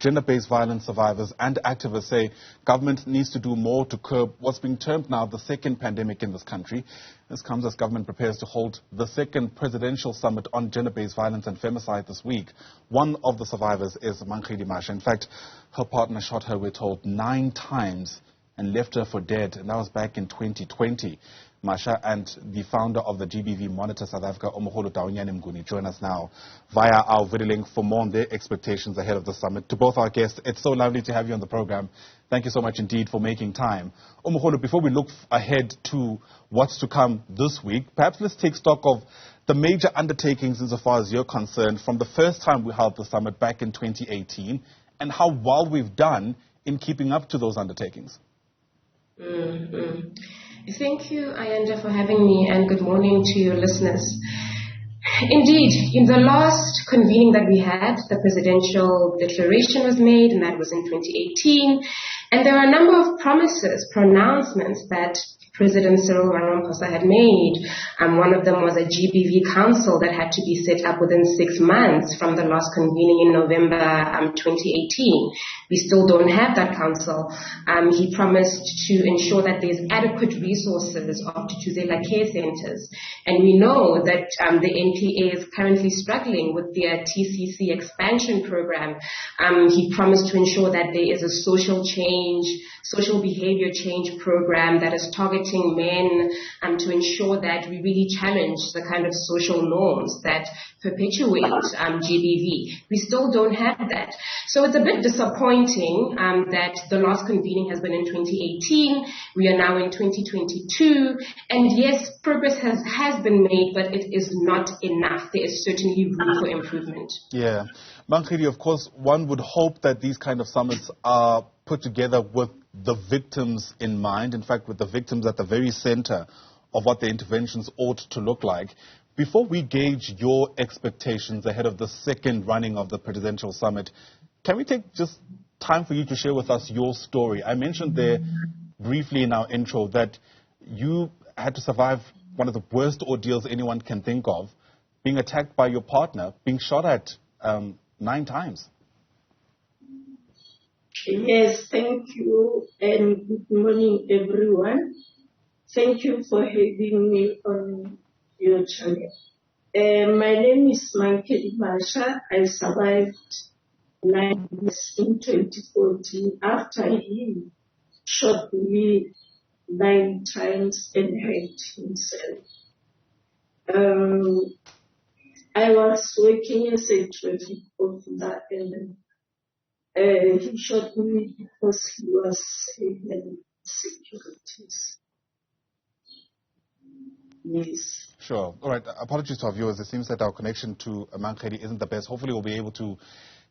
gender-based violence survivors and activists say government needs to do more to curb what's being termed now the second pandemic in this country. This comes as government prepares to hold the second presidential summit on gender-based violence and femicide this week. One of the survivors is Mankhedi Masha. In fact, her partner shot her, we're told, 9 times and left her for dead, and that was back in 2020. Masha and the founder of the GBV Monitor Omogolo Taunyane join us now via our video link for more on their expectations ahead of the summit. To both our guests, it's so lovely to have you on the program. Thank you so much indeed for making time. Omogolo, before we look ahead to what's to come this week, perhaps let's take stock of the major undertakings insofar as you're concerned from the first time we held the summit back in 2018 and how well we've done in keeping up to those undertakings. Thank you, Ayanda, for having me, and good morning to your listeners. Indeed, in the last convening that we had, the presidential declaration was made, and that was in 2018. And there are a number of promises, pronouncements that President Cyril Ramaphosa had made. One of them was a GBV council that had to be set up within 6 months from the last convening in November 2018. We still don't have that council. He promised to ensure that there's adequate resources of Tutuzela care centers. And we know that the NPA is currently struggling with their TCC expansion program. He promised to ensure that there is a social behavior change program that is targeting men to ensure that we really challenge the kind of social norms that perpetuate GBV. We still don't have that. So it's a bit disappointing that the last convening has been in 2018. We are now in 2022. And yes, progress has been made, but it is not enough. There is certainly room for improvement. Yeah. Mankhedi, of course, one would hope that these kind of summits are put together with the victims in mind, in fact, with the victims at the very center of what the interventions ought to look like. Before we gauge your expectations ahead of the second running of the presidential summit, can we take just time for you to share with us your story? I mentioned there briefly in our intro that you had to survive one of the worst ordeals anyone can think of, being attacked by your partner, being shot at 9 times. Yes, thank you, and good morning, everyone. Thank you for having me on your channel. My name is Mankhedi Masha. I survived 9 years in 2014 after he shot me 9 times and hurt himself. I was working as a traffic officer, and he shot me because he was having securities. Yes. Sure. All right. Apologies to our viewers. It seems that our connection to Mankhedi isn't the best. Hopefully we'll be able to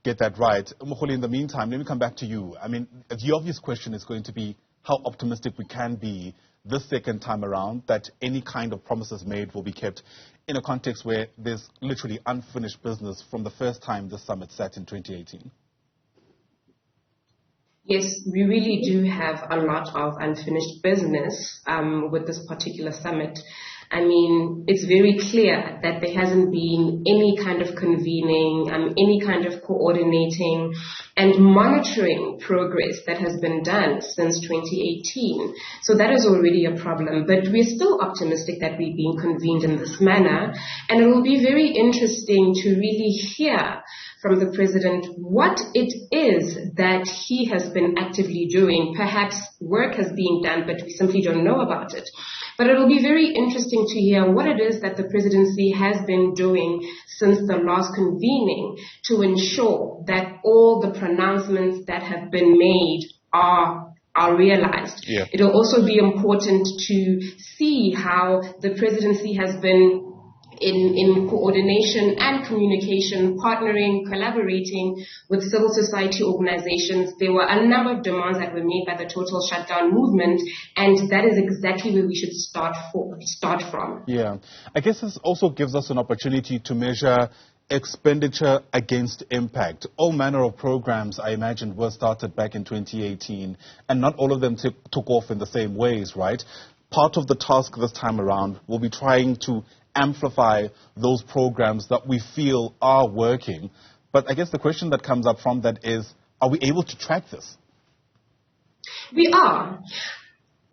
get that right. Umkholi, in the meantime, let me come back to you. I mean, the obvious question is going to be how optimistic we can be this second time around that any kind of promises made will be kept in a context where there's literally unfinished business from the first time the summit sat in 2018. Yes, we really do have a lot of unfinished business with this particular summit. I mean, it's very clear that there hasn't been any kind of convening, any kind of coordinating and monitoring progress that has been done since 2018. So that is already a problem. But we're still optimistic that we're being convened in this manner. And it will be very interesting to really hear from the president what it is that he has been actively doing. Perhaps work has been done, but we simply don't know about it. But it will be very interesting to hear what it is that the presidency has been doing since the last convening to ensure that all the pronouncements that have been made are realized. Yeah. It will also be important to see how the presidency has been in coordination and communication, partnering, collaborating with civil society organizations. There were a number of demands that were made by the total shutdown movement, and that is exactly where we should start from. Yeah. I guess this also gives us an opportunity to measure expenditure against impact. All manner of programs, I imagine, were started back in 2018, and not all of them took off in the same ways, right? Part of the task this time around will be trying to amplify those programs that we feel are working. But I guess the question that comes up from that is, Are we able to track this? We are.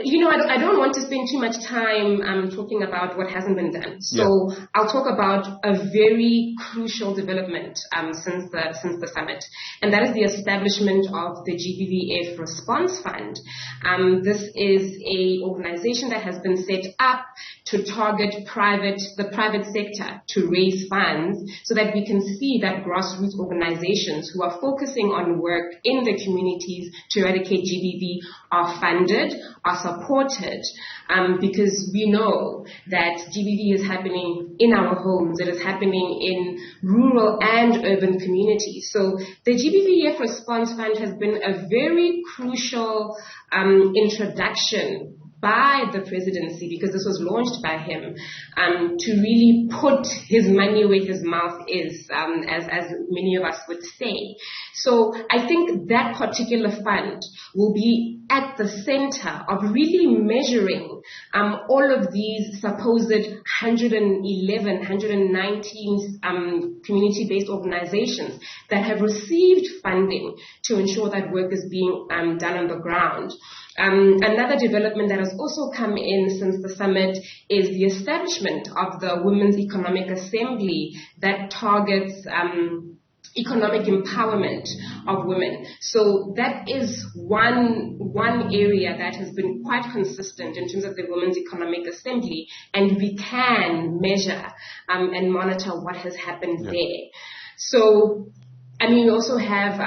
You know, I don't want to spend too much time talking about what hasn't been done. So I'll talk about a very crucial development since the summit, and that is the establishment of the GBVF Response Fund. This is an organization that has been set up to target the private sector to raise funds so that we can see that grassroots organizations who are focusing on work in the communities to eradicate GBV are funded, are supported, because we know that GBV is happening in our homes, it is happening in rural and urban communities. So the GBVF Response Fund has been a very crucial introduction by the presidency, because this was launched by him, to really put his money where his mouth is, as many of us would say. So I think that particular fund will be at the center of really measuring all of these supposed 119 community-based organizations that have received funding to ensure that work is being done on the ground. Another development that has also come in since the summit is the establishment of the Women's Economic Assembly that targets economic empowerment of women. So that is one area that has been quite consistent in terms of the Women's Economic Assembly, and we can measure and monitor what has happened there. So we also have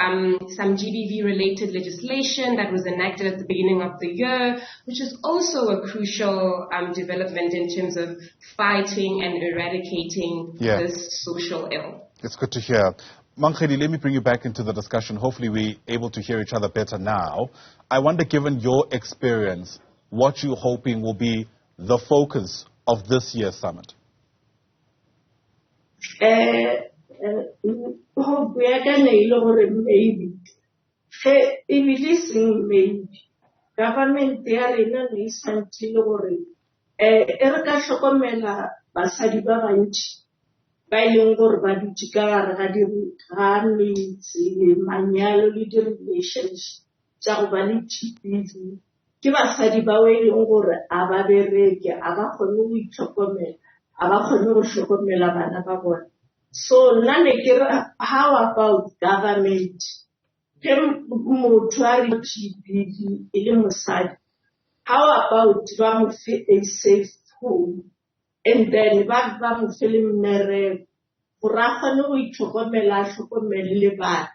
some GBV-related legislation that was enacted at the beginning of the year, which is also a crucial development in terms of fighting and eradicating this social ill. It's good to hear. Mankhedi, let me bring you back into the discussion. Hopefully we're able to hear each other better now. I wonder, given your experience, what you're hoping will be the focus of this year's summit? Government ba ileng gore ba dutse ka gare ga metse, manyalo le di-relations tša go ba le GBV. Ke basadi bao e leng gore a ba bereke, a ba kgone go itlhokomela, a ba kgone go hlokomela bana ba bona. So nna ne ke re, how about government? Ke motho a re GBV e le mosadi, how about ba mo fe a safe home? And then ba mo fele mmereko gore a kgone go itlhokomela, a tlhokomele le bana.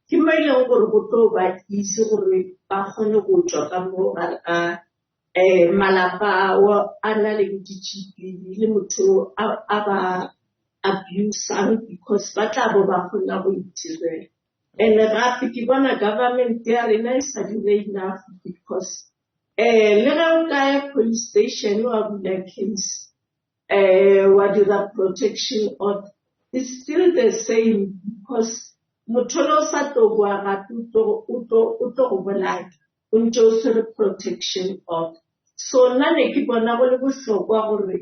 Ke mo e leng gore go tlo ba itse gore ba kgone go tswa ka mo gare ga malapa ao a na le di-GBV le motho a ba abusang, because ba tla bo ba kgona go itirela. And gape ke bona government ya rena e sa dire enough, because le ga o ka ya police station wa bula case, what is the protection of, it's still the same, because motho sa to bua ga o to go bolaya o ntse o swere protection of. So nna ne ke bona go le bohlokwa gore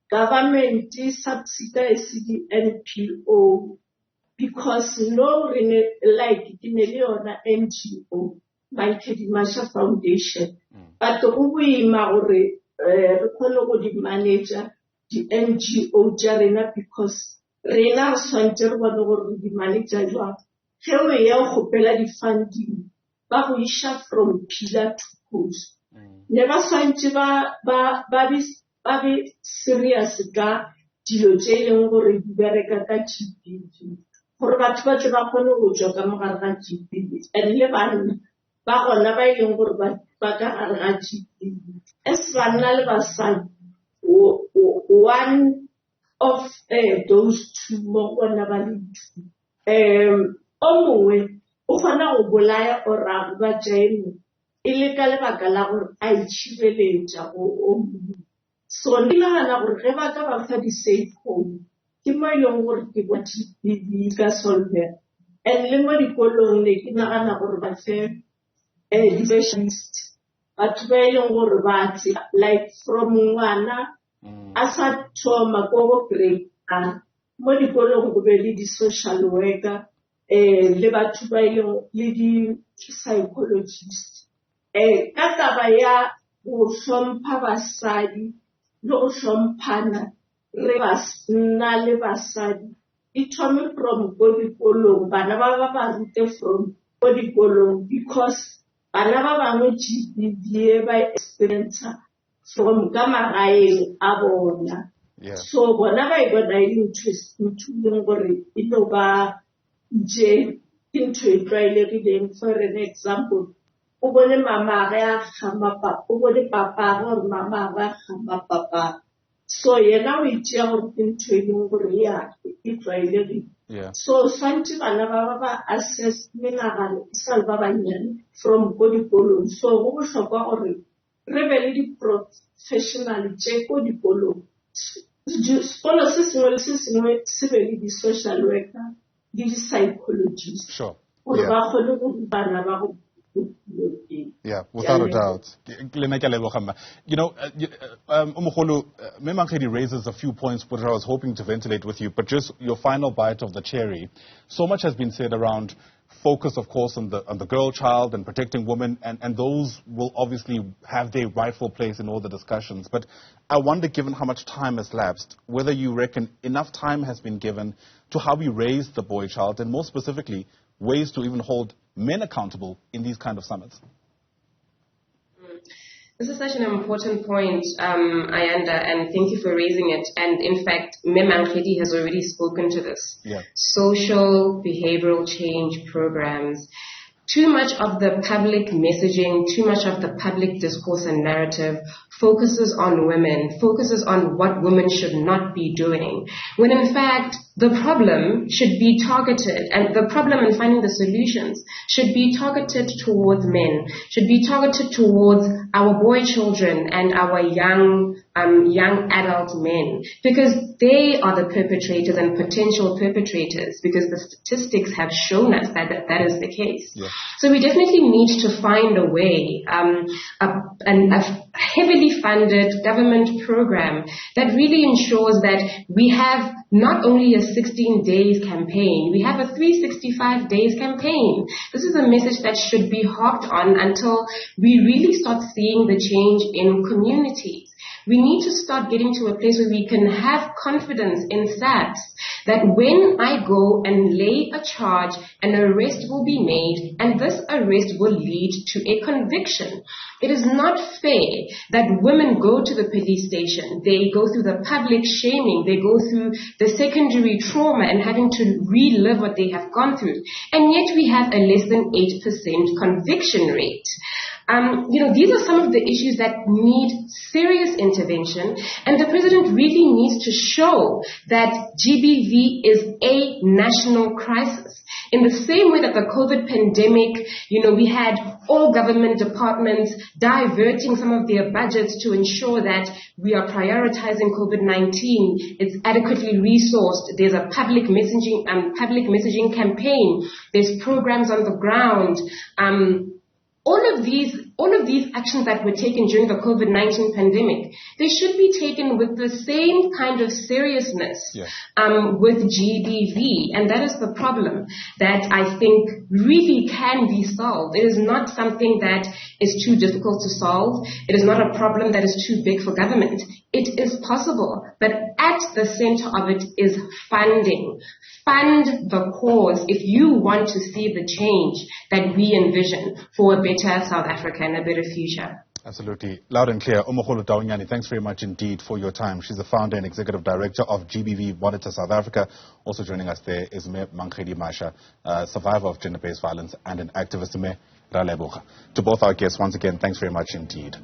government subsidize di-NPO, because like ke ne le yona NGO, Mankhedi Masha Foundation, but go boima gore re kgone go di manager di-NGO tša rena, because rena re swantse re bone gore di manager jwang. Ge o ya go kgopela di-funding ba go isha from pillar to post. Ne ba swantse ba be serious ka dilo tše e leng gore di bereka ka GBV, gore batho ba tle ba kgone go tswa ka mogare ga GBV, and le banna ba gona ba e leng gore ba ka gare ga GBV. As banna le basadi, one of those two mo gona ba le two. O mongwe o kgona go bolaya or a ba tšaeno e le ka lebaka la gore a itšhibeletša go o mongwe. So ke nagana gore ge ba ka ba fa di-safe home, ke mo e leng gore ke bona GBV ka solvera. And le mo dikolong ne ke nagana gore ba fe di-specialist, batho ba e leng gore ba tse, like from ngwana a sa thoma ko go grade 1, mo dikolong go be le di-social worker, le batho ba ileng le di-psychologist ka taba ya go hlompha basadi le go hlomphana re nna le basadi e thome from ko dikolong bana ba ba rute from ko dikolong because bana ba bangwe GBV ba experience from ka magaeng a bona. So bona ba bona interest into gore e no ba je into e tlwaelegileng. For an example, o bone mama ga gama papa, o bone papa gore mama ga gama papa. So yena o itse gore into e leng gore ya e tlwaelegile. So tshwanetse bana ba assess menagano e sa le ba banyane from ko dikolong. So go botlhokwa gore re be le di-professional tse ko dikolong. Sekolo se sengwe le se sengwe se be le di-social worker le di-psychologist. Gore ba kgone go bana ba go. Yeah, without a doubt. You know, Omogolo, Mankhedi raises a few points which I was hoping to ventilate with you, but just your final bite of the cherry. So much has been said around focus, of course, on the girl child and protecting women, and those will obviously have their rightful place in all the discussions. But I wonder, given how much time has lapsed, whether you reckon enough time has been given to how we raise the boy child, and more specifically, ways to even hold men accountable in these kind of summits. This is such an important point, Ayanda, and thank you for raising it. And in fact, Mankhedi has already spoken to this. Social behavioral change programs. Too much of the public messaging, too much of the public discourse and narrative focuses on women, focuses on what women should not be doing, when in fact the problem should be targeted, and the problem in finding the solutions should be targeted towards men, should be targeted towards our boy children and our young adult men, because they are the perpetrators and potential perpetrators, because the statistics have shown us that is the case. So we definitely need to find a way, a heavily funded government program that really ensures that we have not only a 16 days campaign, we have a 365 days campaign. This is a message that should be harped on until we really start seeing the change in communities. We need to start getting to a place where we can have confidence in facts, that when I go and lay a charge, an arrest will be made, and this arrest will lead to a conviction. It is not fair that women go to the police station, they go through the public shaming, they go through the secondary trauma and having to relive what they have gone through, and yet we have a less than 8% conviction rate. These are some of the issues that need serious intervention, and the president really needs to show that GBV is a national crisis. In the same way that the COVID pandemic, we had all government departments diverting some of their budgets to ensure that we are prioritizing COVID-19. It's adequately resourced. There's a public messaging campaign. There's programs on the ground. All of these actions that were taken during the COVID-19 pandemic, they should be taken with the same kind of seriousness with GBV. And that is the problem that I think really can be solved. It is not something that is too difficult to solve. It is not a problem that is too big for government. It is possible, but at the center of it is funding. Fund the cause if you want to see the change that we envision for a better South Africa and a better future. Absolutely. Loud and clear. Omogolo Taunyane, thanks very much indeed for your time. She's the founder and executive director of GBV Monitor South Africa. Also joining us there is Mankhedi Masha, survivor of gender-based violence and an activist. To both our guests, once again, thanks very much indeed.